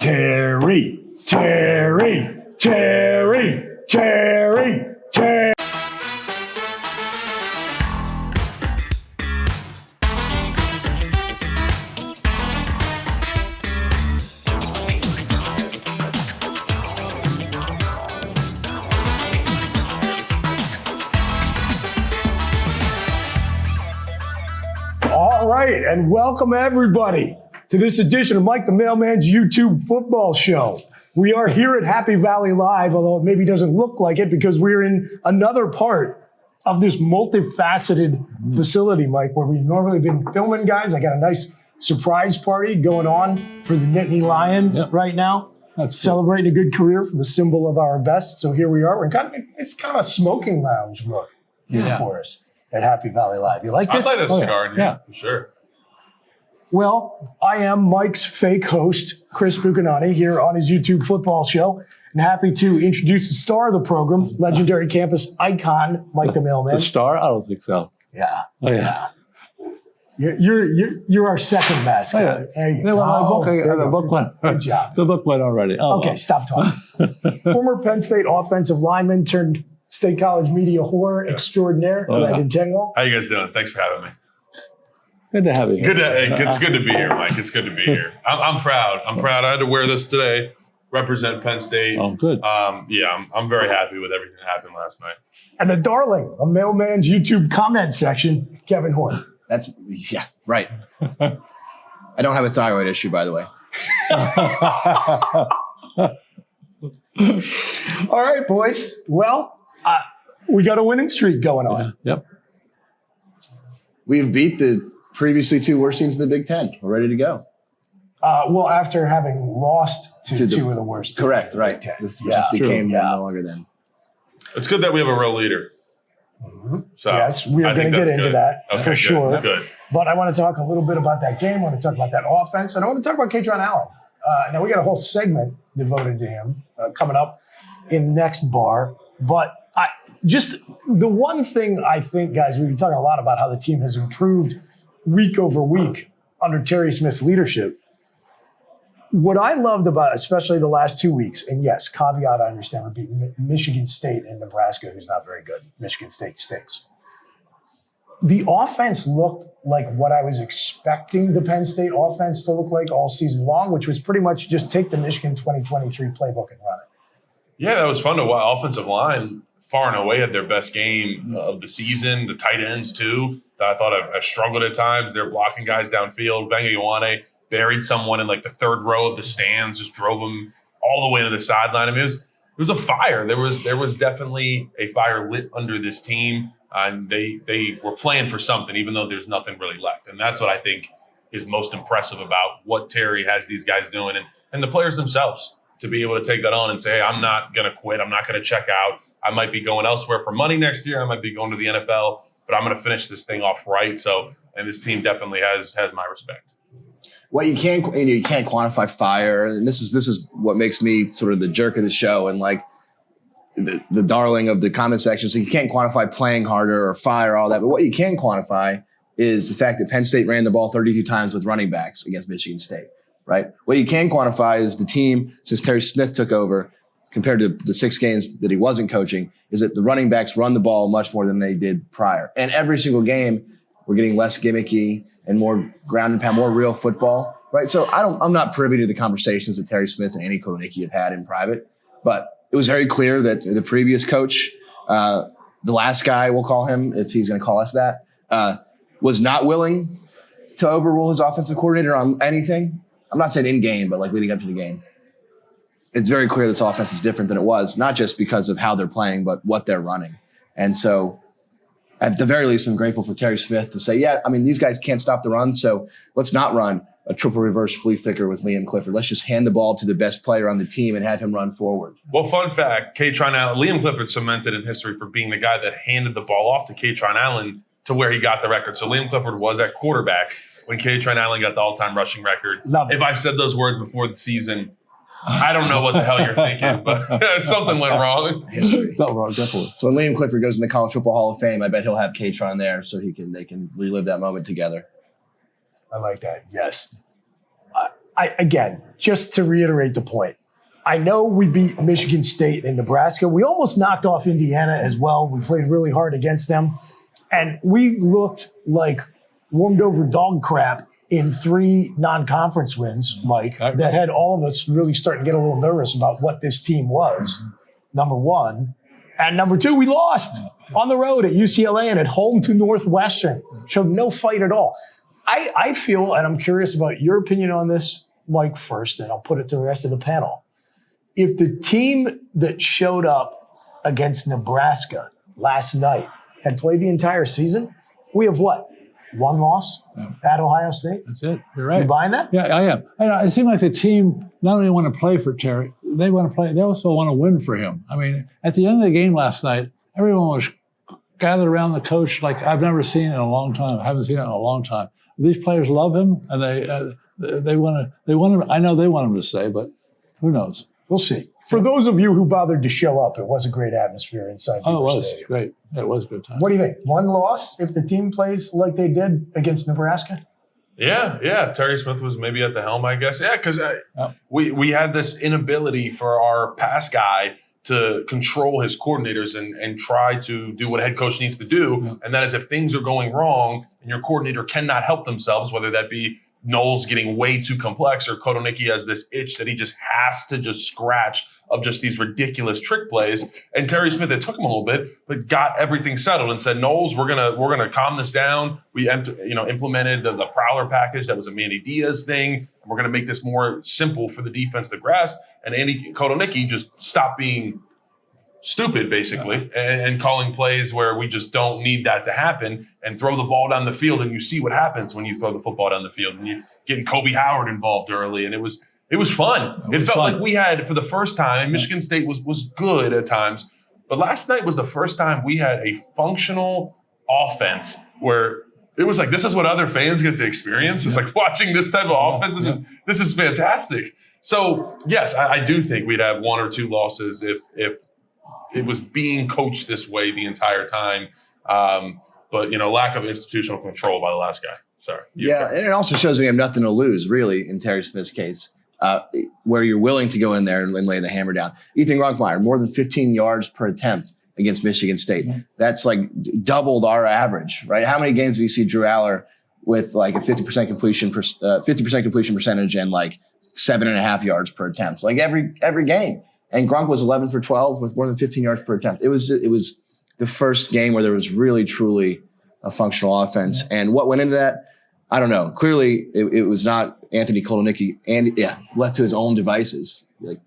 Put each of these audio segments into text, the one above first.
Terry. All right, and welcome everybody to this edition of Mike The Mailman's YouTube football show. We are here at Happy Valley Live, although it maybe doesn't look like it because we're in another part of this multifaceted facility, Mike, where we've normally been filming, guys. I got a nice surprise party going on for the Nittany Lions right now. That's celebrating a good career for the symbol of our best. So here we are. It's kind of a smoking lounge look here for us at Happy Valley Live. You like this? I'd light a cigar in here, for sure. Well, I am Mike's fake host, Chris Buchignani, here on his YouTube football show, and happy to introduce the star of the program, legendary campus icon, Mike The Mailman. The star? I don't think so. Yeah. Oh, yeah. You're our second mascot. Oh, yeah. The book went. Good job. The book went already. Oh, okay, stop talking. Former Penn State offensive lineman turned State College media horror extraordinaire, Landon Tengwall. How you guys doing? Thanks for having me. Good to have you. It's good to be here, Mike. It's good to be here. I'm proud. I'm proud. I had to wear this today, represent Penn State. Oh, good. I'm very happy with everything that happened last night. And the darling of Mailman's YouTube comment section, Kevin Horne. Right. I don't have a thyroid issue, by the way. All right, boys. Well, we got a winning streak going on. Yep. We've beat the previously two worst teams in the Big Ten. We're ready to go. Well, after having lost to two of the worst teams. Correct, right. Which became no longer then. It's good that we have a real leader. Mm-hmm. So yes, we are going to get into that for sure. Good. But I want to talk a little bit about that game. I want to talk about that offense. And I want to talk about Kaytron Allen. Now, we got a whole segment devoted to him coming up in the next bar. But just the one thing I think, guys, we've been talking a lot about how the team has improved week over week under Terry Smith's leadership. What I loved about especially the last 2 weeks, and yes, caveat, I understand we're beating Michigan State and Nebraska, who's not very good. Michigan State stinks. The offense looked like what I was expecting the Penn State offense to look like all season long, which was pretty much just take the Michigan 2023 playbook and run it. Yeah, that was fun to watch. Offensive line far and away had their best game of the season. The tight ends, too, that I thought have struggled at times. They're blocking guys downfield. Ioane buried someone in like the third row of the stands, just drove them all the way to the sideline. I mean, it was a fire. There was definitely a fire lit under this team. And they were playing for something, even though there's nothing really left. And that's what I think is most impressive about what Terry has these guys doing and the players themselves to be able to take that on and say, hey, I'm not going to quit. I'm not going to check out. I might be going elsewhere for money next year. I might be going to the NFL, but I'm going to finish this thing off right. So, and this team definitely has my respect. Well, you can't quantify fire, and this is what makes me sort of the jerk of the show and like the darling of the comment section. So you can't quantify playing harder or fire, all that. But what you can quantify is the fact that Penn State ran the ball 32 times with running backs against Michigan State, right? What you can quantify is the team since Terry Smith took over, compared to the 6 games that he wasn't coaching, is that the running backs run the ball much more than they did prior. And every single game, we're getting less gimmicky and more ground and pound, more real football, right? So I'm not privy to the conversations that Terry Smith and Andy Kotelnicki have had in private, but it was very clear that the previous coach, the last guy, we'll call him, if he's going to call us that, was not willing to overrule his offensive coordinator on anything. I'm not saying in game, but like leading up to the game. It's very clear this offense is different than it was, not just because of how they're playing, but what they're running. And so at the very least, I'm grateful for Terry Smith to say, yeah, I mean, these guys can't stop the run, so let's not run a triple reverse flea flicker with Liam Clifford. Let's just hand the ball to the best player on the team and have him run forward. Well, fun fact, Kaytron Allen, Liam Clifford cemented in history for being the guy that handed the ball off to Kaytron Allen to where he got the record. So Liam Clifford was at quarterback when Kaytron Allen got the all-time rushing record. If I said those words before the season, I don't know what the hell you're thinking, but something went wrong. Something wrong, definitely. So when Liam Clifford goes in the College Football Hall of Fame, I bet he'll have Katron there so they can relive that moment together. I like that. Yes. again, just to reiterate the point, I know we beat Michigan State and Nebraska. We almost knocked off Indiana as well. We played really hard against them. And we looked like warmed over dog crap in 3 non-conference wins, Mike, that had all of us really starting to get a little nervous about what this team was, number one. And number 2, we lost on the road at UCLA and at home to Northwestern. Showed no fight at all. I feel, and I'm curious about your opinion on this, Mike, first, and I'll put it to the rest of the panel. If the team that showed up against Nebraska last night had played the entire season, we have what? 1 loss at Ohio State? That's it. You're right. You buying that? Yeah, I am. It seemed like the team not only want to play for Terry, they want to play. They also want to win for him. I mean, at the end of the game last night, everyone was gathered around the coach like I've never seen in a long time. I haven't seen it in a long time. These players love him, and they want to. They want him. I know they want him to stay, but who knows? We'll see. For those of you who bothered to show up, it was a great atmosphere inside. Oh, it was Stadium. great. It was a good time. What do you think? 1 loss if the team plays like they did against Nebraska? Yeah. Terry Smith was maybe at the helm, I guess. Yeah, because we had this inability for our pass guy to control his coordinators and try to do what a head coach needs to do. Yeah. And that is if things are going wrong and your coordinator cannot help themselves, whether that be Knowles getting way too complex or Kotelnicki has this itch that he just has to just scratch of just these ridiculous trick plays. And Terry Smith, it took him a little bit, but got everything settled and said, Knowles, we're gonna calm this down. We implemented the prowler package that was a Manny Diaz thing. And we're gonna make this more simple for the defense to grasp. And Andy Kotelnicki just stopped being stupid, basically, and calling plays where we just don't need that to happen and throw the ball down the field. And you see what happens when you throw the football down the field and you getting Kobe Howard involved early. And it was fun. It felt like we had, for the first time, and Michigan State was good at times, but last night was the first time we had a functional offense where it was like, this is what other fans get to experience. It's like watching this type of offense. This is fantastic. So yes, I do think we'd have 1 or 2 losses if it was being coached this way the entire time. But lack of institutional control by the last guy. Sorry. And it also shows we have nothing to lose, really, in Terry Smith's case. Where you're willing to go in there and lay the hammer down. Ethan Runkmeyer, more than 15 yards per attempt against Michigan State. That's like doubled our average, right? How many games do you see Drew Aller with like a 50% completion percentage and like 7.5 yards per attempt? Like every game. And Gronk was 11 for 12 with more than 15 yards per attempt. It was the first game where there was really truly a functional offense. And what went into that? I don't know. Clearly, it was not Anthony Kotelnicki left to his own devices. Like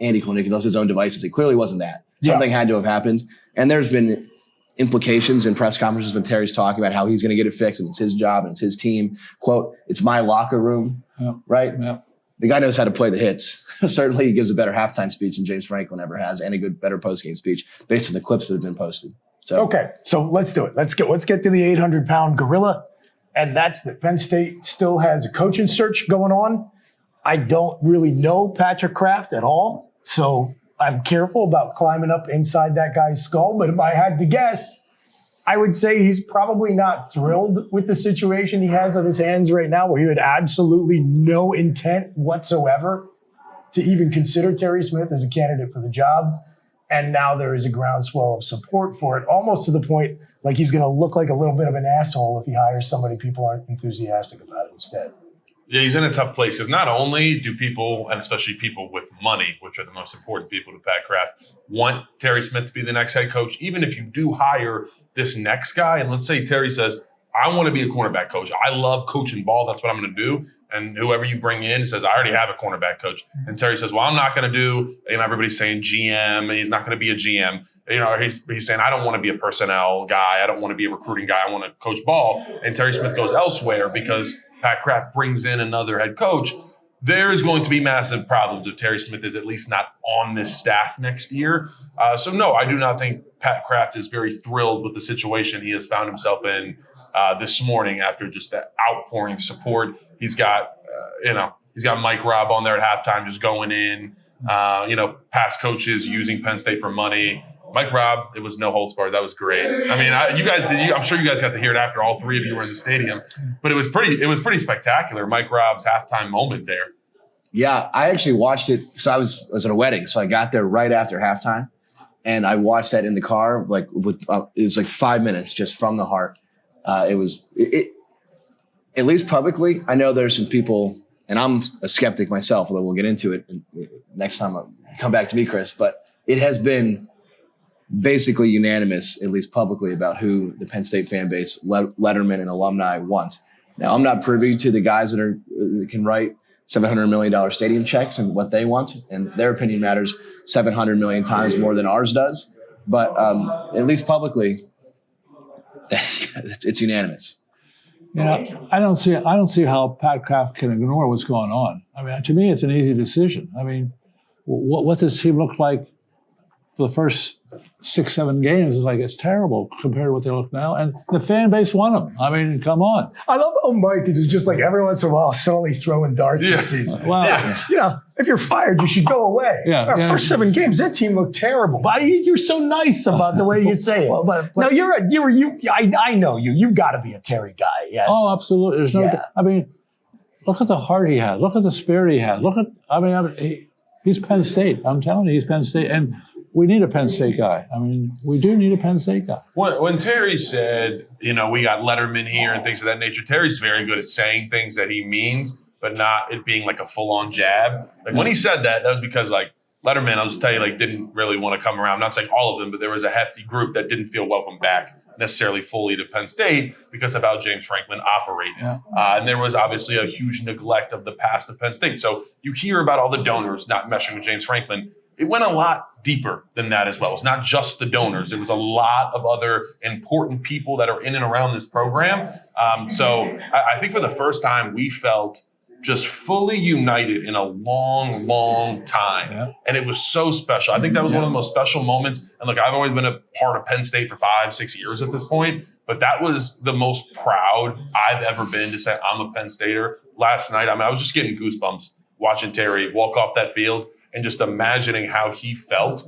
Andy Kotelnicki left to his own devices. It clearly wasn't that. Something had to have happened. And there's been implications in press conferences when Terry's talking about how he's going to get it fixed and it's his job and it's his team. Quote, it's my locker room, right? Yeah. The guy knows how to play the hits. Certainly, he gives a better halftime speech than James Franklin ever has, and a better postgame speech based on the clips that have been posted. So okay, so let's do it. Let's get to the 800-pound gorilla. And that's that Penn State still has a coaching search going on. I don't really know Patrick Kraft at all, so I'm careful about climbing up inside that guy's skull. But if I had to guess, I would say he's probably not thrilled with the situation he has on his hands right now, where he had absolutely no intent whatsoever to even consider Terry Smith as a candidate for the job. And now there is a groundswell of support for it, almost to the point like he's going to look like a little bit of an asshole if he hires somebody people aren't enthusiastic about it instead. Yeah, he's in a tough place because not only do people, and especially people with money, which are the most important people to Pat Kraft, want Terry Smith to be the next head coach, even if you do hire this next guy, and let's say Terry says, I want to be a cornerback coach. I love coaching ball. That's what I'm going to do. And whoever you bring in says, I already have a cornerback coach. And Terry says, well, I'm not going to do, everybody's saying GM, and he's not going to be a GM. He's saying, I don't want to be a personnel guy. I don't want to be a recruiting guy. I want to coach ball. And Terry Smith goes elsewhere because Pat Kraft brings in another head coach. There's going to be massive problems if Terry Smith is at least not on this staff next year. So no, I do not think Pat Kraft is very thrilled with the situation he has found himself in this morning after just that outpouring support. He's got, he's got Mike Robb on there at halftime just going in, past coaches using Penn State for money. Mike Robb, it was no holds barred. That was great. I mean, I'm sure you guys got to hear it after all three of you were in the stadium, but it was pretty spectacular. Mike Robb's halftime moment there. Yeah, I actually watched it. So I was at a wedding, so I got there right after halftime, and I watched that in the car. Like with it was like 5 minutes just from the heart. It was at least publicly. I know there's some people, and I'm a skeptic myself, although we'll get into it next time. Come back to me, Chris. But it has been basically unanimous, at least publicly, about who the Penn State fan base, lettermen and alumni want. Now, I'm not privy to the guys that can write $700 million stadium checks and what they want, and their opinion matters 700 million times more than ours does. But at least publicly, it's unanimous. You know, I don't see how Pat Kraft can ignore what's going on. I mean, to me, it's an easy decision. I mean, what does this team look like for the first 6-7 games? Is like, it's terrible compared to what they look now. And the fan base won them. I mean, come on. I love how Mike is just like every once in a while suddenly throwing darts this season. Well, You know, if you're fired, you should go away. First 7 games, that team looked terrible. But you're so nice about the way you say it. But no, I know you. You've got to be a Terry guy. Yes. Oh, absolutely. There's no. I mean, look at the heart he has. Look at the spirit he has. He's Penn State. I'm telling you, he's Penn State, and we need a Penn State guy. I mean, we do need a Penn State guy. When Terry said, you know, we got lettermen here and things of that nature, Terry's very good at saying things that he means, but not it being like a full-on jab. Like when he said that was because like lettermen, I'll just tell you, like didn't really want to come around. I'm not saying all of them, but there was a hefty group that didn't feel welcome back necessarily fully to Penn State because of how James Franklin operated. Yeah. And there was obviously a huge neglect of the past of Penn State. So you hear about all the donors not meshing with James Franklin. It went a lot deeper than that as well. It's not just the donors. It was a lot of other important people that are in and around this program. So I think for the first time, we felt just fully united in a long, long time. Yeah. And it was so special. I think that was one of the most special moments. And look, I've always been a part of Penn State for 5-6 years at this point, but that was the most proud I've ever been to say I'm a Penn Stater. Last night, I mean, I was just getting goosebumps watching Terry walk off that field and just imagining how he felt.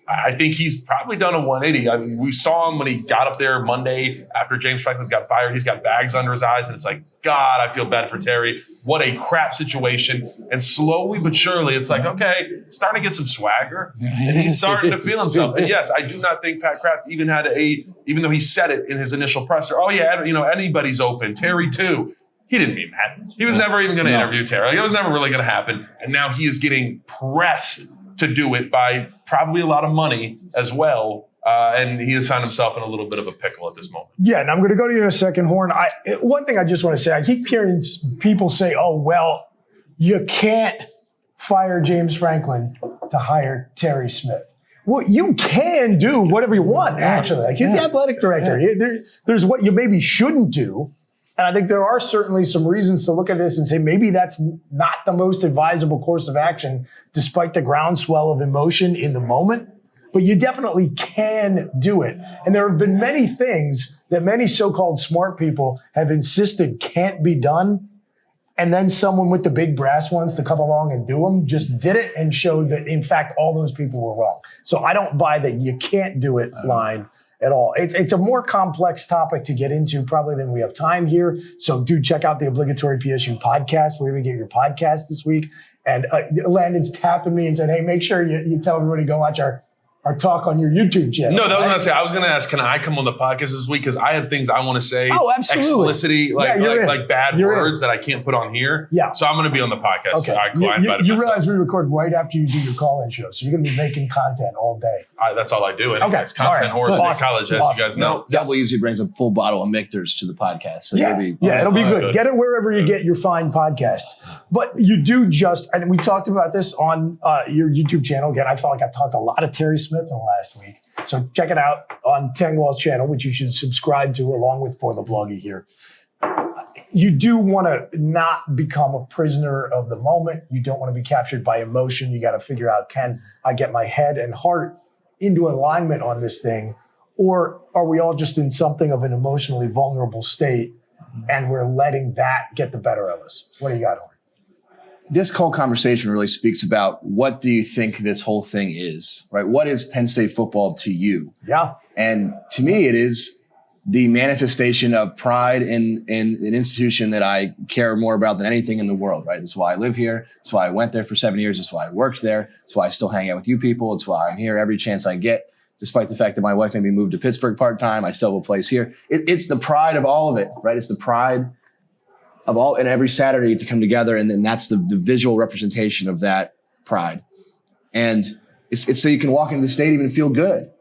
I think he's probably done a 180. I mean, we saw him when he got up there Monday after James Franklin got fired. He's got bags under his eyes, and it's like, God, I feel bad for Terry. What a crap situation. And slowly but surely, it's like, okay, starting to get some swagger, and he's starting to feel himself. And yes, I do not think Pat Kraft even had even though he said it in his initial presser, oh yeah, you know, anybody's open, Terry too. He didn't mean that. He was never even going to interview Terry. Like, it was never really going to happen. And now he is getting pressed to do it by probably a lot of money as well. And he has found himself in a little bit of a pickle at this moment. Yeah, and I'm going to go to you in a second, Horne. One thing I just want to say, I keep hearing people say, oh, well, you can't fire James Franklin to hire Terry Smith. Well, you can do whatever you want, actually. Like, he's the athletic director. There's what you maybe shouldn't do. And I think there are certainly some reasons to look at this and say maybe that's not the most advisable course of action, despite the groundswell of emotion in the moment. But you definitely can do it. And there have been many things that many so-called smart people have insisted can't be done. And then someone with the big brass ones to come along and do them just did it and showed that, in fact, all those people were wrong. So I don't buy that you can't do it line at all. It's a more complex topic to get into probably than we have time here. So do check out the Obligatory PSU podcast, where we get your podcast this week. And Landon's tapping me and said, hey, make sure you tell everybody to go watch our talk on your YouTube channel. No, that was going to say, I was going to ask, can I come on the podcast this week? Because I have things I want to say. Oh, absolutely. Explicity, like bad words that I can't put on here. Yeah. So I'm going to be on the podcast. Okay. You realize we record right after you do your call-in show, so you're going to be making content all day. That's all I do. Anyways. Okay. Content horse in college, as you guys know. Double usually brings a full bottle of Michter's to the podcast. So it'll be good. Get it wherever you get your fine podcast. But you do and we talked about this on your YouTube channel. Again, I felt like I talked a lot of Terry Smith in the last week. So check it out on Tengwall's channel, which you should subscribe to along with For the Bloggy here. You do want to not become a prisoner of the moment. You don't want to be captured by emotion. You got to figure out, can I get my head and heart into alignment on this thing? Or are we all just in something of an emotionally vulnerable state and we're letting that get the better of us? What do you got, Horne? This whole conversation really speaks about, what do you think this whole thing is, right? What is Penn State football to you? Yeah. And to me, it is the manifestation of pride in an institution that I care more about than anything in the world, right? That's why I live here. That's why I went there for 7 years. That's why I worked there. That's why I still hang out with you people. It's why I'm here every chance I get, despite the fact that my wife made me move to Pittsburgh part-time. I still have a place here. It's the pride of all of it, right? It's the pride of all, and every Saturday to come together, and then that's the visual representation of that pride. And it's so you can walk into the stadium and feel good,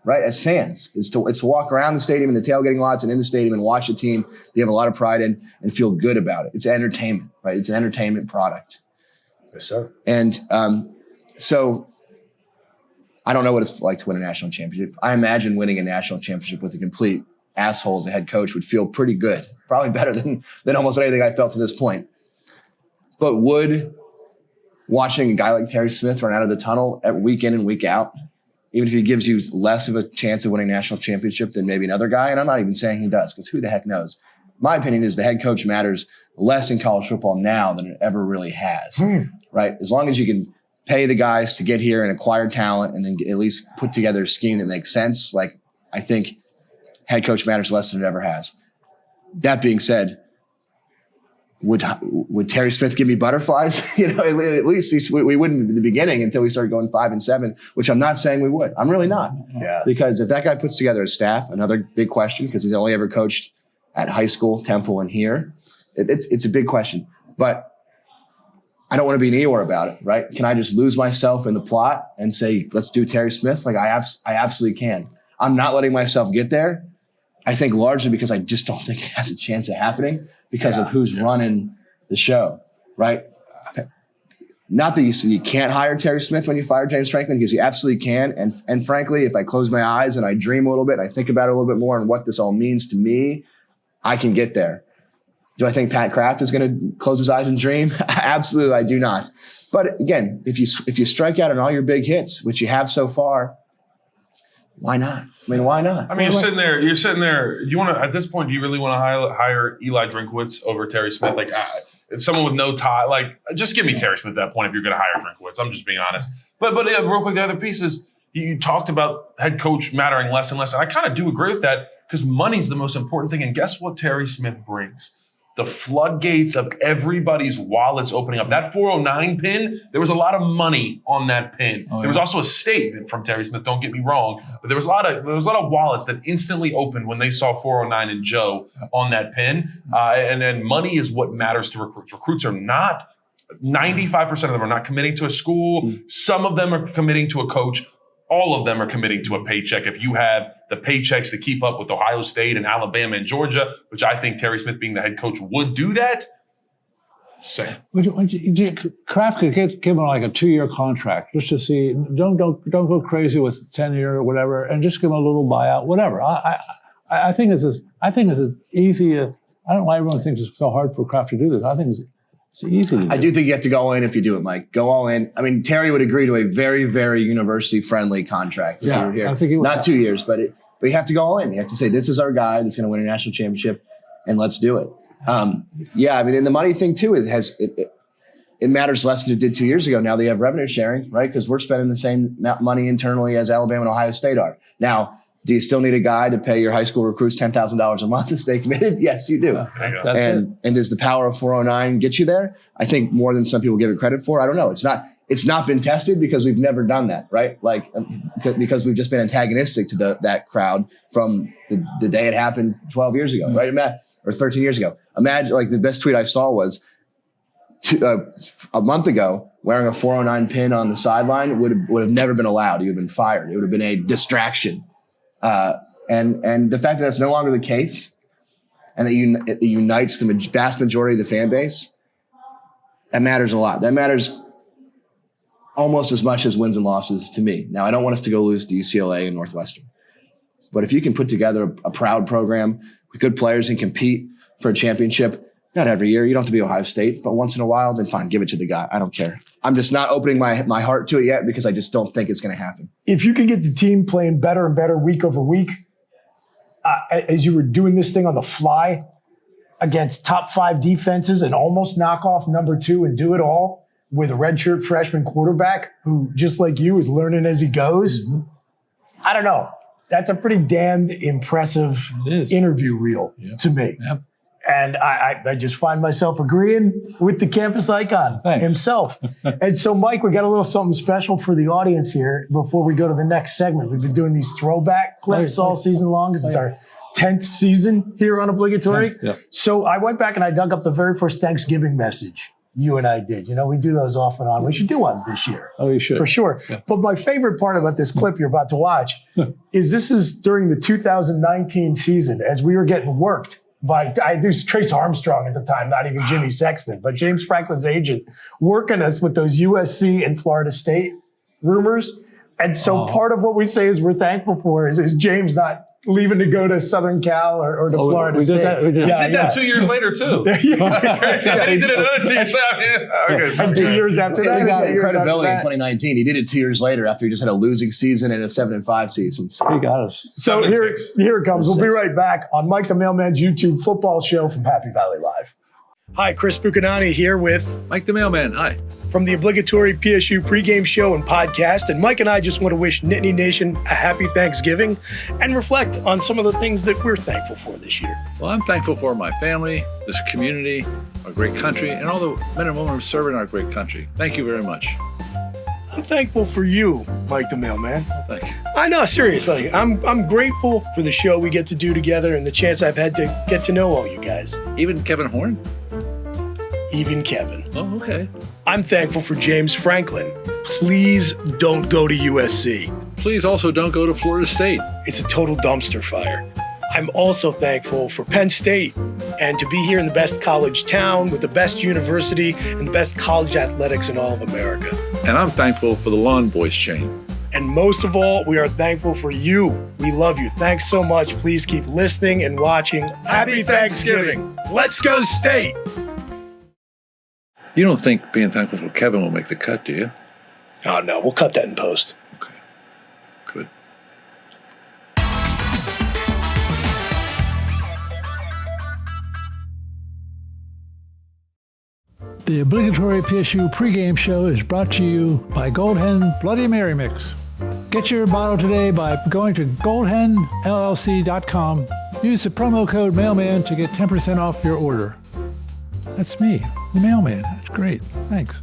right? As fans, it's to walk around the stadium in the tailgating lots and in the stadium and watch a team that you have a lot of pride in and feel good about it. It's entertainment, right? It's an entertainment product. Yes, sir. And so I don't know what it's like to win a national championship. I imagine winning a national championship with a complete asshole as a head coach would feel pretty good, probably better than almost anything I felt to this point. But would watching a guy like Terry Smith run out of the tunnel week in and week out, even if he gives you less of a chance of winning a national championship than maybe another guy, and I'm not even saying he does, because who the heck knows? My opinion is the head coach matters less in college football now than it ever really has, right? As long as you can pay the guys to get here and acquire talent and then at least put together a scheme that makes sense, like I think head coach matters less than it ever has. That being said, would Terry Smith give me butterflies? At least we wouldn't in the beginning until we started going 5-7, which I'm not saying we would. I'm really not. Yeah. Because if that guy puts together a staff, another big question, because he's only ever coached at high school, Temple, and here, it's a big question. But I don't want to be an Eeyore about it, right? Can I just lose myself in the plot and say, let's do Terry Smith? Like I absolutely can. I'm not letting myself get there. I think largely because I just don't think it has a chance of happening because of who's running the show, right? Not that you can't hire Terry Smith when you fire James Franklin, because you absolutely can. And frankly, if I close my eyes and I dream a little bit, and I think about it a little bit more and what this all means to me, I can get there. Do I think Pat Kraft is going to close his eyes and dream? Absolutely, I do not. But again, if you strike out on all your big hits, which you have so far, why not? I mean, why not? I mean, you're sitting there. You want to, at this point, do you really want to hire Eli Drinkwitz over Terry Smith? Like, it's someone with no tie. Like, just give me Terry Smith at that point if you're going to hire Drinkwitz. I'm just being honest. But yeah, real quick, the other piece is you talked about head coach mattering less and less. And I kind of do agree with that because money's the most important thing. And guess what Terry Smith brings? The floodgates of everybody's wallets opening up. That 409 pin, there was a lot of money on that pin. There was also a statement from Terry Smith, don't get me wrong, but there was a lot of wallets that instantly opened when they saw 409 and Joe on that pin. And then money is what matters to recruits. Recruits are not, 95% of them are not committing to a school. Some of them are committing to a coach. All of them are committing to a paycheck. If you have the paychecks to keep up with Ohio State and Alabama and Georgia, which I think Terry Smith being the head coach would do that, say. Kraft could give him like a 2-year contract just to see. Don't go crazy with 10-year or whatever, and just give him a little buyout, whatever. I think it's easy. I don't know why everyone thinks it's so hard for Kraft to do this. I think it's easy to do. I do think you have to go all in if you do it, Mike. Go all in. I mean, Terry would agree to a very, very university-friendly contract if you were here. I think he would. Not 2 years, but you have to go all in. You have to say, this is our guy that's going to win a national championship, and let's do it. I mean, and the money thing, too, it matters less than it did 2 years ago. Now they have revenue sharing, right? Because we're spending the same money internally as Alabama and Ohio State are. Now, do you still need a guy to pay your high school recruits $10,000 a month to stay committed? Yes, you do. And does the power of 409 get you there? I think more than some people give it credit for. I don't know. It's not been tested because we've never done that, right? Like because we've just been antagonistic to that crowd from the day it happened 12 years ago, right? Or 13 years ago. Imagine, like, the best tweet I saw was a month ago, wearing a 409 pin on the sideline would have never been allowed. You would have been fired. It would have been a distraction. And the fact that that's no longer the case, and that it unites the vast majority of the fan base, that matters a lot. That matters almost as much as wins and losses to me. Now, I don't want us to go lose to UCLA and Northwestern, but if you can put together a proud program with good players and compete for a championship, not every year, you don't have to be Ohio State, but once in a while, then fine, give it to the guy. I don't care. I'm just not opening my heart to it yet because I just don't think it's going to happen. If you can get the team playing better and better week over week, as you were doing this thing on the fly against top 5 defenses and almost knock off number 2 and do it all with a redshirt freshman quarterback who, just like you, is learning as he goes. I don't know. That's a pretty damned impressive interview reel to me. Yep. And I just find myself agreeing with the campus icon himself. And so, Mike, we got a little something special for the audience here before we go to the next segment. We've been doing these throwback clips all season long because it's our 10th season here on Obligatory. So I went back and I dug up the very first Thanksgiving message you and I did. You know, we do those off and on. We should do one this year. Oh, you should. For sure. Yeah. But my favorite part about this clip you're about to watch is this is during the 2019 season as we were getting worked by, there's Trace Armstrong at the time, not even Jimmy Sexton, but James Franklin's agent working us with those USC and Florida State rumors. And so part of what we say is we're thankful for is James not leaving to go to Southern Cal or to Florida State. He did that 2 years later, too. And he did it another 2 years later. And 2 years after that. He got credibility in 2019. He did it 2 years later after he just had a losing season and a 7-5 season. So he got us. So here it comes. We'll be right back on Mike The Mailman's YouTube football show from Happy Valley Live. Hi, Chris Buchignani here with Mike The Mailman. Hi. From the Obligatory PSU Pregame Show and podcast. And Mike and I just want to wish Nittany Nation a happy Thanksgiving and reflect on some of the things that we're thankful for this year. Well, I'm thankful for my family, this community, our great country, and all the men and women who serve in our great country. Thank you very much. I'm thankful for you, Mike the Mailman. Thank you. I know, seriously. I'm grateful for the show we get to do together and the chance I've had to get to know all you guys. Even Kevin Horne? Even Kevin. Oh, okay. I'm thankful for James Franklin. Please don't go to USC. Please also don't go to Florida State. It's a total dumpster fire. I'm also thankful for Penn State and to be here in the best college town with the best university and the best college athletics in all of America. And I'm thankful for the Lawn Boys chain. And most of all, we are thankful for you. We love you. Thanks so much. Please keep listening and watching. Happy Thanksgiving. Let's go State. You don't think being thankful for Kevin will make the cut, do you? Oh, no. We'll cut that in post. Okay. Good. The Obligatory PSU Pregame Show is brought to you by Gold Hen Bloody Mary Mix. Get your bottle today by going to goldhenllc.com. Use the promo code Mailman to get 10% off your order. That's me, the Mailman. That's great. Thanks.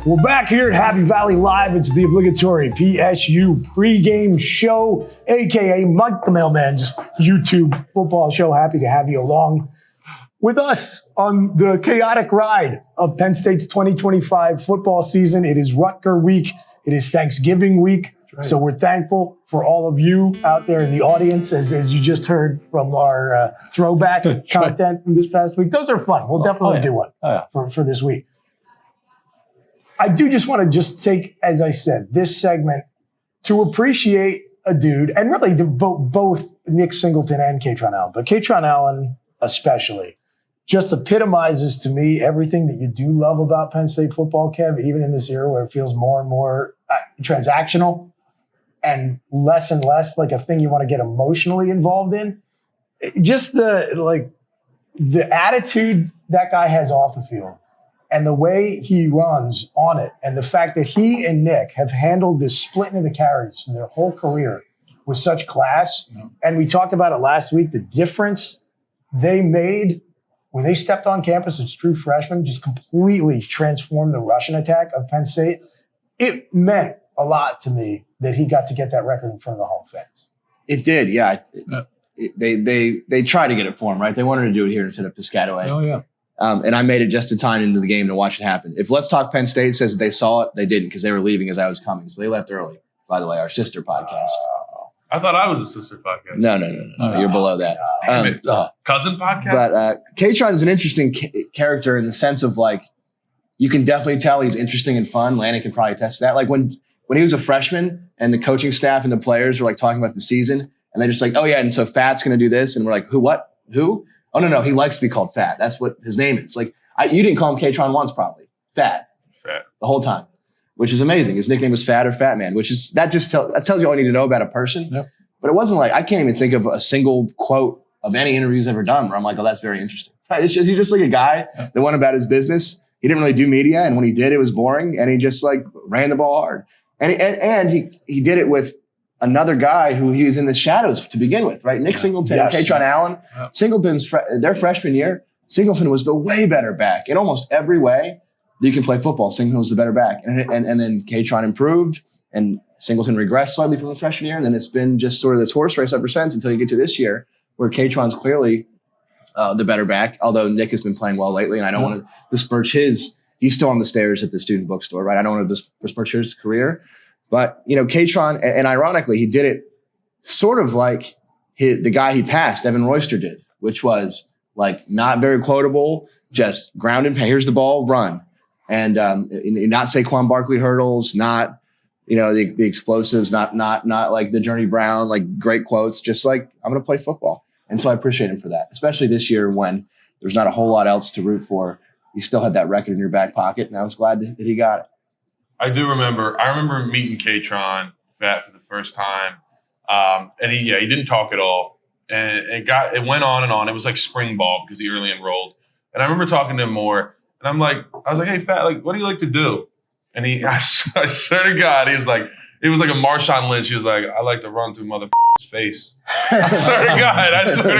We're back here at Happy Valley Live. It's the Obligatory PSU Pregame Show, a.k.a. Mike the Mailman's YouTube football show. Happy to have you along with us on the chaotic ride of Penn State's 2025 football season. It is Rutgers week. It is Thanksgiving week. Right. So we're thankful for all of you out there in the audience, as you just heard from our throwback content from this past week. Those are fun. We'll definitely do one for this week. I do just want to take, as I said, this segment to appreciate a dude, and really both Nick Singleton and Kaytron Allen, but Kaytron Allen especially, just epitomizes to me everything that you do love about Penn State football, Kev, even in this era where it feels more and more transactional and less like a thing you want to get emotionally involved in. Just the attitude that guy has off the field and the way he runs on it, and the fact that he and Nick have handled this splitting of the carries for their whole career with such class. Yeah. And we talked about it last week, the difference they made when they stepped on campus as true freshmen, just completely transformed the rushing attack of Penn State. It meant a lot to me that he got to get that record in front of the home fans. It did, yeah. They tried to get it for him, right? They wanted to do it here instead of Piscataway. Oh, yeah. And I made it just in time into the game to watch it happen. If Let's Talk Penn State says that they saw it, they didn't, because they were leaving as I was coming. So they left early, by the way, our sister podcast. I thought I was a sister podcast. No. You're below that. Cousin podcast? But Kaytron is an interesting character in the sense of, like, you can definitely tell he's interesting and fun. Landon can probably attest to that. Like when he was a freshman and the coaching staff and the players were like talking about the season, and they're just like, oh yeah, and so Fat's going to do this. And we're like, who, what, who? Oh, no, he likes to be called Fat. That's what his name is. Like, you didn't call him Katron once, probably. Fat. The whole time, which is amazing. His nickname was Fat or Fat Man, which is, that tells you all you need to know about a person. Yep. But it wasn't like, I can't even think of a single quote of any interview he's ever done where I'm like, oh, that's very interesting. Right? He's just like a guy that went about his business. He didn't really do media, and when he did, it was boring, and he just like ran the ball hard. And he did it with another guy who he was in the shadows to begin with, right? Nick Singleton, Yes. Kaytron Allen. Singleton's their freshman year, Singleton was the way better back in almost every way that you can play football. Singleton was the better back. And then Kaytron improved and Singleton regressed slightly from the freshman year. And then it's been just sort of this horse race ever since until you get to this year where Kaytron's clearly the better back, although Nick has been playing well lately. And I don't want to besmirch he's still on the stairs at the student bookstore, right? I don't want to besmirch his career. But, Kaytron, and ironically, he did it sort of like the guy he passed, Evan Royster, did, which was like not very quotable, just ground and here's the ball, run. And not Saquon Barkley hurdles, not the explosives, not like the Journey Brown, like great quotes, just like I'm going to play football. And so I appreciate him for that, especially this year when there's not a whole lot else to root for. You still had that record in your back pocket, and I was glad that he got it. I remember meeting Katron for the first time, and he didn't talk at all, and it went on and on. It was like spring ball because he early enrolled, and I remember talking to him more. And I was like, hey, Fat, like, what do you like to do? And I swear to God, he was like a Marshawn Lynch. He was like, I like to run through motherfucker's face. I swear to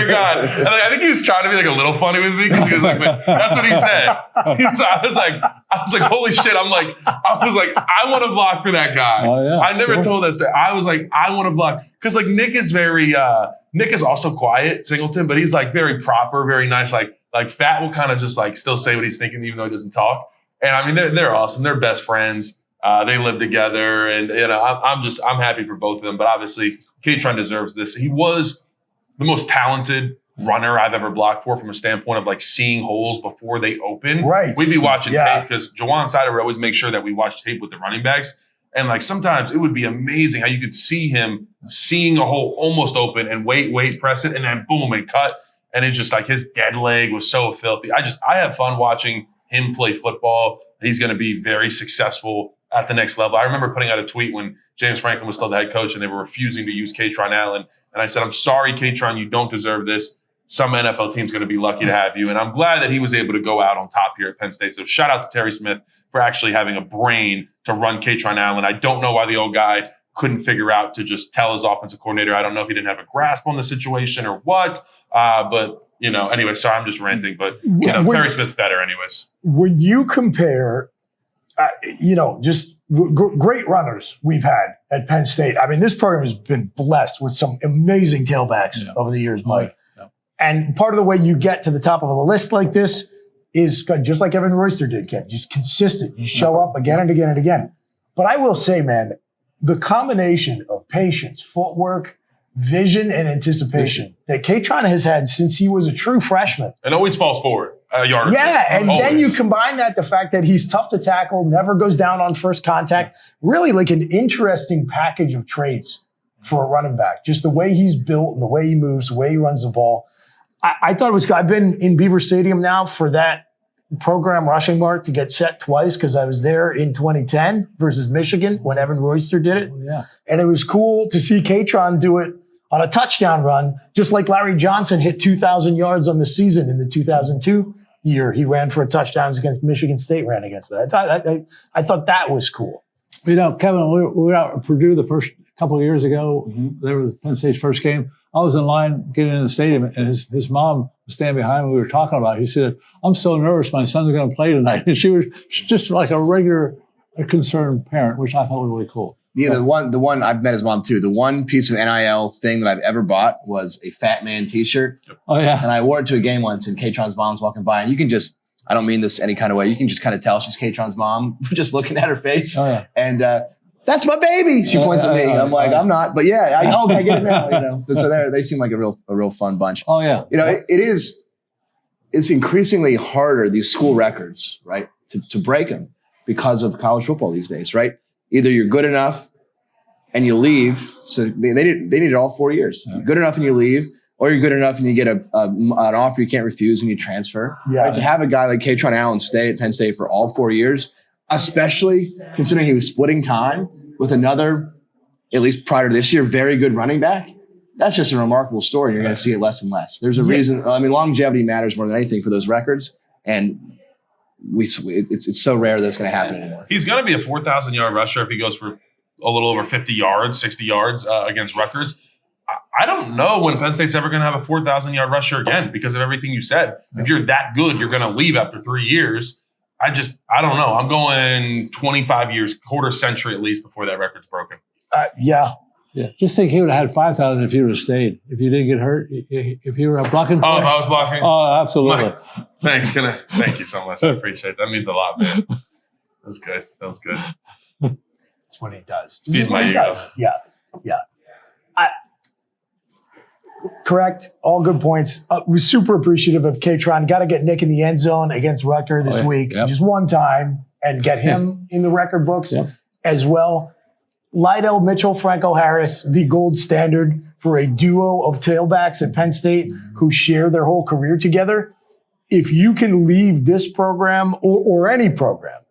God. And I think he was trying to be like a little funny with me because he was like, man, that's what he said. I was like, holy shit. I want to block for that guy. Oh, yeah, I never told that story. I was like, I want to block. Because like Nick is also quiet, Singleton, but he's like very proper, very nice. Like Fat will kind of just like still say what he's thinking even though he doesn't talk. And I mean, they're awesome. They're best friends. They live together, and I'm happy for both of them. But obviously, Kaytron deserves this. He was the most talented runner I've ever blocked for from a standpoint of like seeing holes before they open. Right. We'd be watching tape because Jawn Sider would always make sure that we watch tape with the running backs. And like sometimes it would be amazing how you could see him seeing a hole almost open and wait, press it, and then boom, and cut. And it's just like his dead leg was so filthy. I have fun watching him play football. He's going to be very successful at the next level. I remember putting out a tweet when James Franklin was still the head coach and they were refusing to use Kaytron Allen. And I said, I'm sorry, Kaytron, you don't deserve this. Some NFL team's going to be lucky to have you. And I'm glad that he was able to go out on top here at Penn State. So shout out to Terry Smith for actually having a brain to run Kaytron Allen. I don't know why the old guy couldn't figure out to just tell his offensive coordinator. I don't know if he didn't have a grasp on the situation or what. But anyway, sorry, I'm just ranting. But Terry Smith's better, anyways. When you compare, just great runners we've had at Penn State. I mean, this program has been blessed with some amazing tailbacks over the years, Mike. Yeah. And part of the way you get to the top of a list like this is just like Evan Royster did, Ken, just consistent. You show up again and again and again. But I will say, man, the combination of patience, footwork, vision, and anticipation that Katron has had since he was a true freshman. And always falls forward a yard. Yeah, and always. then you combine the fact that he's tough to tackle, never goes down on first contact. Really like an interesting package of traits for a running back. Just the way he's built and the way he moves, the way he runs the ball. I thought it was good. I've been in Beaver Stadium now for that program rushing mark to get set twice because I was there in 2010 versus Michigan when Evan Royster did it. Oh, yeah. And it was cool to see Katron do it on a touchdown run, just like Larry Johnson hit 2,000 yards on the season in the 2002 year. He ran for a touchdown against Michigan State, ran against that. I thought that was cool. Kevin, we were out at Purdue the first couple of years ago. They were Penn State's first game. I was in line getting in the stadium, and his mom was standing behind me. We were talking about it. He said, I'm so nervous my son's going to play tonight. And she was just like a concerned parent, which I thought was really cool. Yeah, the one I've met his mom too. The one piece of NIL thing that I've ever bought was a Fat Man T-shirt. Oh yeah, and I wore it to a game once, and Katron's mom's walking by, and you can just—I don't mean this any kind of way. You can just kind of tell she's Katron's mom just looking at her face. Oh, yeah. And that's my baby. She points at me. I'm like, I'm not, but yeah, I get it now. So they seem like a real fun bunch. Oh yeah, it's increasingly harder, these school records, right, to break them because of college football these days, right? Either you're good enough and you leave. So they need it all 4 years. You're good enough and you leave, or you're good enough and you get an offer you can't refuse and you transfer. Yeah. Right? To have a guy like Kaytron Allen stay at Penn State for all 4 years, especially considering he was splitting time with another, at least prior to this year, very good running back. That's just a remarkable story. You're going to see it less and less. There's a reason. I mean, longevity matters more than anything for those records. And it's so rare that it's going to happen anymore. He's going to be a 4,000-yard rusher if he goes for a little over 50 yards, 60 yards against Rutgers. I don't know when Penn State's ever going to have a 4,000-yard rusher again because of everything you said. If you're that good, you're going to leave after 3 years. I don't know. I'm going 25 years, quarter century at least before that record's broken. Yeah. Just think he would have had 5,000 if he would have stayed. If you didn't get hurt, if you were blocking. Oh, if I was blocking? Oh, absolutely. Thanks. Thank you so much. I appreciate it. That means a lot, man. That was good. That's what he does. Feed my ego. Yeah. Correct. All good points. We're super appreciative of Katron. Got to get Nick in the end zone against Rutgers this week, just one time, and get him in the record books as well. Lydell Mitchell, Franco Harris, the gold standard for a duo of tailbacks at Penn State who share their whole career together. If you can leave this program or any program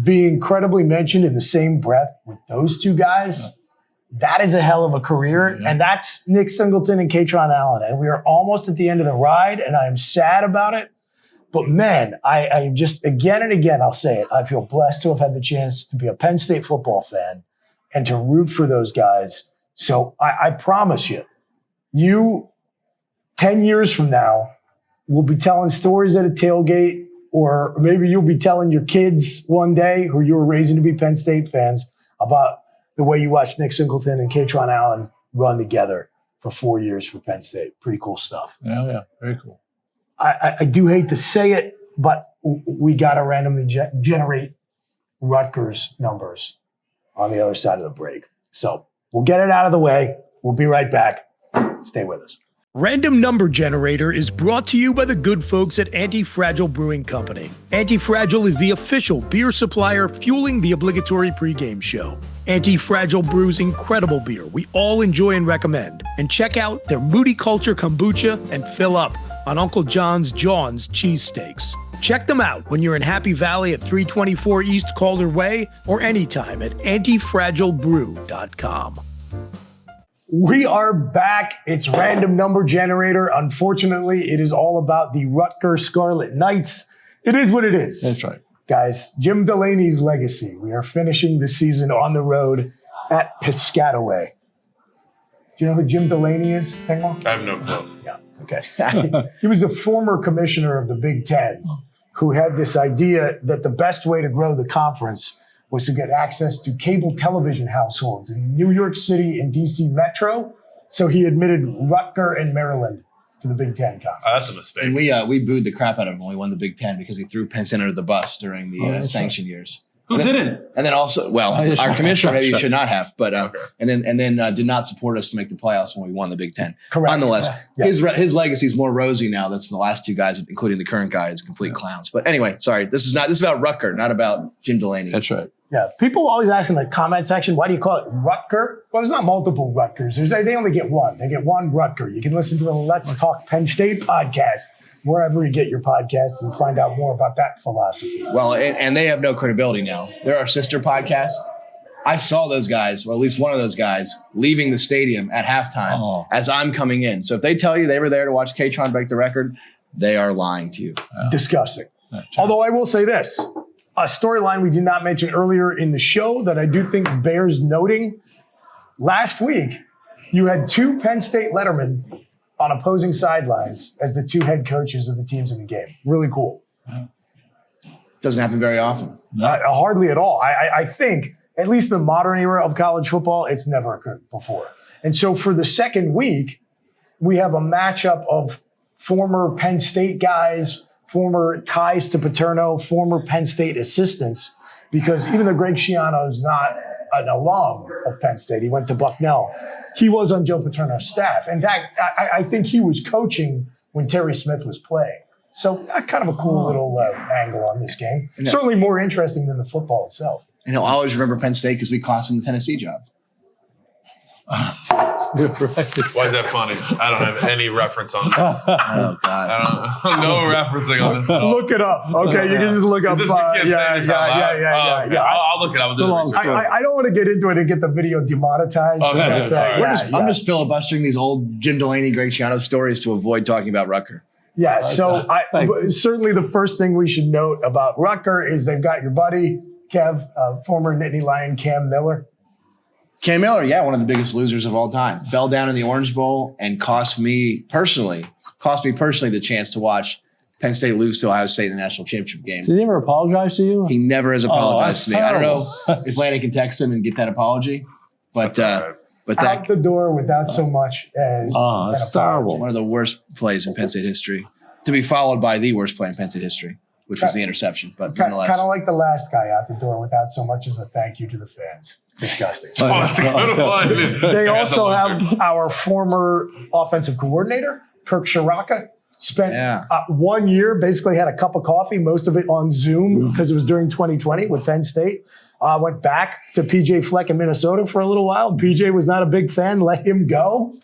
be incredibly mentioned in the same breath with those two guys, that is a hell of a career. And that's Nick Singleton and Kaytron Allen. And we are almost at the end of the ride, and I am sad about it. But man, I just, again and again, I'll say it, I feel blessed to have had the chance to be a Penn State football fan and to root for those guys. So I promise you 10 years from now, we'll be telling stories at a tailgate, or maybe you'll be telling your kids one day who you were raising to be Penn State fans about the way you watched Nick Singleton and Kaytron Allen run together for 4 years for Penn State. Pretty cool stuff. Yeah, very cool. I do hate to say it, but we got to randomly generate Rutgers numbers on the other side of the break. So we'll get it out of the way. We'll be right back. Stay with us. Random Number Generator is brought to you by the good folks at Antifragile Brewing Company. Antifragile is the official beer supplier fueling the obligatory pregame show. Antifragile brews incredible beer we all enjoy and recommend. And check out their Moody Culture Kombucha and fill up on Uncle John's Jawn's cheesesteaks. Check them out when you're in Happy Valley at 324 East Calder Way or anytime at antifragilebrew.com. We are back. It's Random Number Generator. Unfortunately, it is all about the Rutgers Scarlet Knights. It is what it is. That's right. Guys, Jim Delaney's legacy. We are finishing the season on the road at Piscataway. Do you know who Jim Delaney is, Tengwall? I have no clue. Yeah, okay. He was the former commissioner of the Big Ten who had this idea that the best way to grow the conference was to get access to cable television households in New York City and DC Metro. So he admitted Rutgers and Maryland to the Big Ten conference. That's a mistake. And we booed the crap out of him when we won the Big Ten because he threw Penn State under the bus during the sanction years. Who didn't? And then also, our commissioner maybe should not have, but and then did not support us to make the playoffs when we won the Big Ten. Correct. Nonetheless, Yeah. his legacy is more rosy now. That's the last two guys, including the current guy, is complete clowns. But anyway, sorry, this is about Rutgers, not about Jim Delaney. That's right. Yeah, people always ask in the comment section, why do you call it Rutgers? Well, there's not multiple Rutgers. They only get one. They get one Rutgers. You can listen to the Let's Talk Penn State podcast wherever you get your podcasts and find out more about that philosophy. Well, and they have no credibility now. They're our sister podcast. I saw those guys, or at least one of those guys, leaving the stadium at halftime as I'm coming in. So if they tell you they were there to watch Katron break the record, they are lying to you. Disgusting. Although I will say this, a storyline we did not mention earlier in the show that I do think bears noting. Last week, you had two Penn State lettermen on opposing sidelines as the two head coaches of the teams in the game. Really cool. Doesn't happen very often. Hardly at all. I think, at least the modern era of college football, it's never occurred before. And so for the second week, we have a matchup of former Penn State guys, former ties to Paterno, former Penn State assistants, because even though Greg Schiano is not an alum of Penn State, he went to Bucknell, he was on Joe Paterno's staff. In fact, I think he was coaching when Terry Smith was playing. So kind of a cool little angle on this game. Certainly more interesting than the football itself. And he'll always remember Penn State because we cost him the Tennessee job. Why is that funny? I don't have any reference on that. Oh, God. No referencing on this at all. Look it up. Okay, you can just look up. Yeah. I'll look it up. I don't want to get into it and get the video demonetized. I'm just filibustering these old Jim Delaney, Greg Schiano stories to avoid talking about Rutgers. Yeah, so certainly the first thing we should note about Rutgers is they've got your buddy, Kev, former Nittany Lion Cam Miller. Cam Miller, one of the biggest losers of all time. Fell down in the Orange Bowl and cost me personally the chance to watch Penn State lose to Ohio State in the national championship game. Did he ever apologize to you? He never has apologized to me. terrible. I don't know if Landon can text him and get that apology, but Out the door without so much as that's terrible. one of the worst plays in Penn State history, to be followed by the worst play in Penn State history, which was the interception. But nonetheless, kind of like the last guy out the door without so much as a thank you to the fans. Disgusting. That's a good one. They also have our former offensive coordinator, Kirk Shiraka. Spent 1 year, basically had a cup of coffee, most of it on Zoom because it was during 2020 with Penn State. Went back to PJ Fleck in Minnesota for a little while. PJ was not a big fan, let him go.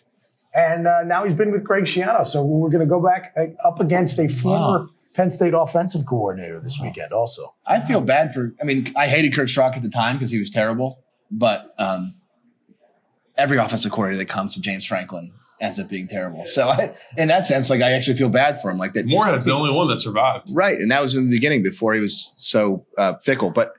And now he's been with Greg Schiano. So we're going to go back up against a former Penn State offensive coordinator this weekend also. I feel bad I hated Kirk Strock at the time because he was terrible, but every offensive coordinator that comes to James Franklin ends up being terrible. So in that sense, I actually feel bad for him. Like that. Moorhead's the only one that survived. Right. And that was in the beginning before he was so fickle. But,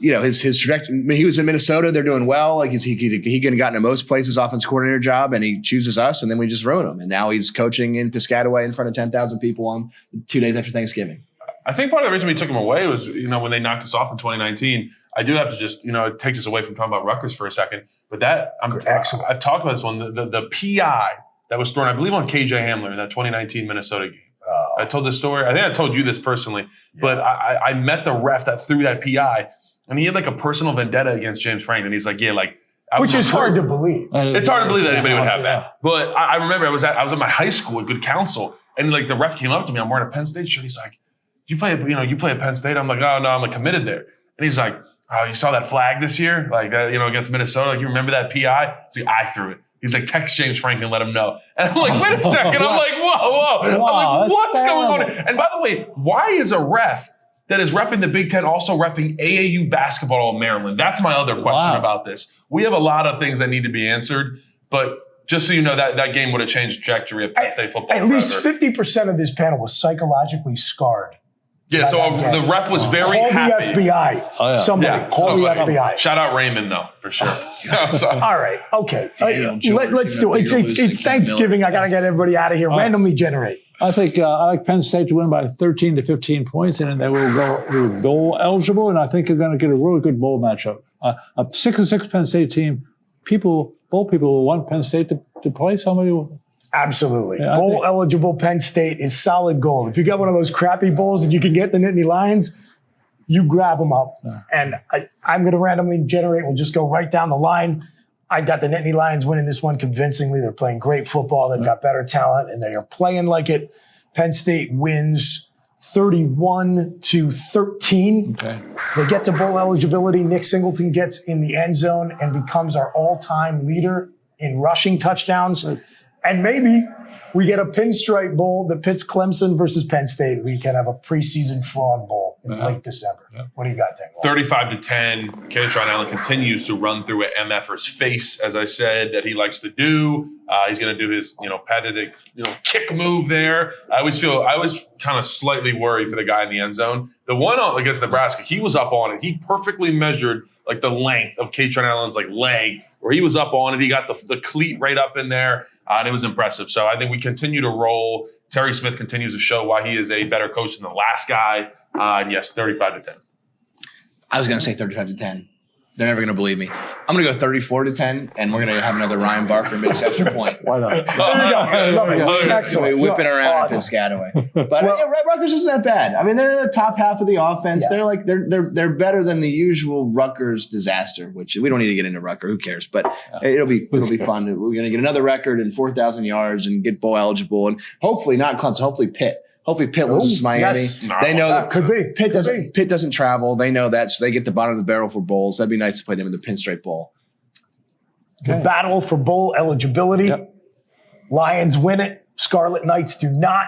his trajectory, he was in Minnesota. They're doing well. Like he could have gotten to most places offensive coordinator job, and he chooses us, and then we just ruin him. And now he's coaching in Piscataway in front of 10,000 people on 2 days after Thanksgiving. I think part of the reason we took him away was, when they knocked us off in 2019, I do have to just, it takes us away from talking about Rutgers for a second. But excellent. I've talked about this one, the PI that was thrown, I believe, on KJ Hamler in that 2019 Minnesota game. I told this story. I think I told you this personally, but I met the ref that threw that PI, and he had a personal vendetta against James Franklin. He's like, which is hard to believe. It's hard to believe that anybody would have that. But I remember I was at my high school at Good Counsel, and the ref came up to me. I'm wearing a Penn State shirt. He's like, "You play at Penn State?" I'm like, "Oh no, I'm committed there." And he's like, "Oh, you saw that flag this year, against Minnesota? You remember that PI?" He's like, "I threw it." He's like, "Text James Franklin, let him know." And I'm like, "Wait a second." I'm like, "Whoa." I'm like, "What's going on?" And by the way, why is a ref that is reffing the Big Ten also reffing AAU basketball in Maryland? That's my other question about this. We have a lot of things that need to be answered, but just so you know, that game would have changed the trajectory of Penn State football. At least 50% of this panel was psychologically scarred. Yeah, so the ref was very call happy. Call the FBI. Oh, yeah. Somebody. Call the FBI. Shout out Raymond, though, for sure. All right. Okay. Let's do it. It's Thanksgiving. I got to get everybody out of here. Randomly generate. I think I like Penn State to win by 13 to 15 points, and then they will go bowl eligible, and I think they're going to get a really good bowl matchup. A 6-6 Penn State team, bowl people will want Penn State to play somebody. Absolutely. Yeah, bowl eligible Penn State is solid gold. If you got one of those crappy bowls and you can get the Nittany Lions, you grab them up. Yeah. And I'm going to randomly generate. We'll just go right down the line. I got the Nittany Lions winning this one convincingly. They're playing great football. They've got better talent, and they are playing like it. Penn State wins 31-13. Okay. They get to bowl eligibility. Nick Singleton gets in the end zone and becomes our all-time leader in rushing touchdowns. And maybe we get a pinstripe bowl that pits Clemson versus Penn State. We can have a preseason fraud bowl in late December. Yeah. What do you got, Tengwall? 35-10. Kaytron Allen continues to run through an MFer's face, as I said, that he likes to do. He's going to do his, patented, kick move there. I always kind of slightly worried for the guy in the end zone. The one against Nebraska, he was up on it. He perfectly measured the length of Kaytron Allen's leg, where he was up on it. He got the cleat right up in there. And it was impressive. So I think we continue to roll. Terry Smith continues to show why he is a better coach than the last guy. And yes, 35-10. I was going to say 35-10. They're never going to believe me. I'm going to go 34-10, and we're going to have another Ryan Barker mixed extra point. Why not? There we go. Excellent. Whipping around at Piscataway. But Rutgers isn't that bad. I mean, they're the top half of the offense. Yeah. They're better than the usual Rutgers disaster, which we don't need to get into Rutgers. Who cares? But it'll be fun. We're going to get another record and 4,000 yards and get bowl eligible, and hopefully not Clemson. Hopefully Pitt. Hopefully Pitt loses Miami. Yes. They know that could be. Pitt doesn't travel. They know that, so they get the bottom of the barrel for bowls. That'd be nice to play them in the Pinstripe Bowl. Okay. The battle for bowl eligibility. Yep. Lions win it. Scarlet Knights do not.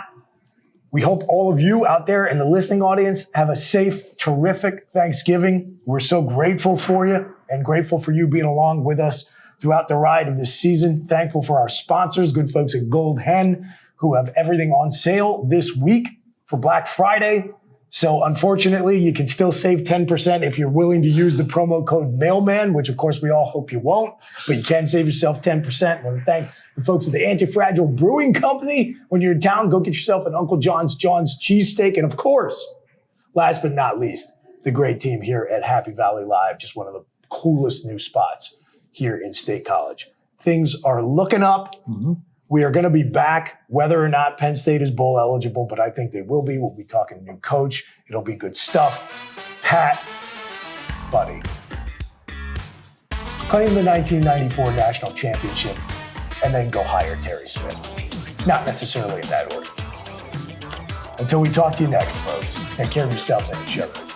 We hope all of you out there in the listening audience have a safe, terrific Thanksgiving. We're so grateful for you and grateful for you being along with us throughout the ride of this season. Thankful for our sponsors, good folks at Gold Hen, who have everything on sale this week for Black Friday. So unfortunately, you can still save 10% if you're willing to use the promo code Mailman, which of course we all hope you won't, but you can save yourself 10%. I want to thank the folks at the Antifragile Brewing Company. When you're in town, go get yourself an Uncle John's cheesesteak. And of course, last but not least, the great team here at Happy Valley Live, just one of the coolest new spots here in State College. Things are looking up. Mm-hmm. We are going to be back, whether or not Penn State is bowl eligible, but I think they will be. We'll be talking new coach. It'll be good stuff. Pat, buddy, claim the 1994 national championship and then go hire Terry Smith. Not necessarily in that order. Until we talk to you next, folks, take care of yourselves and each other.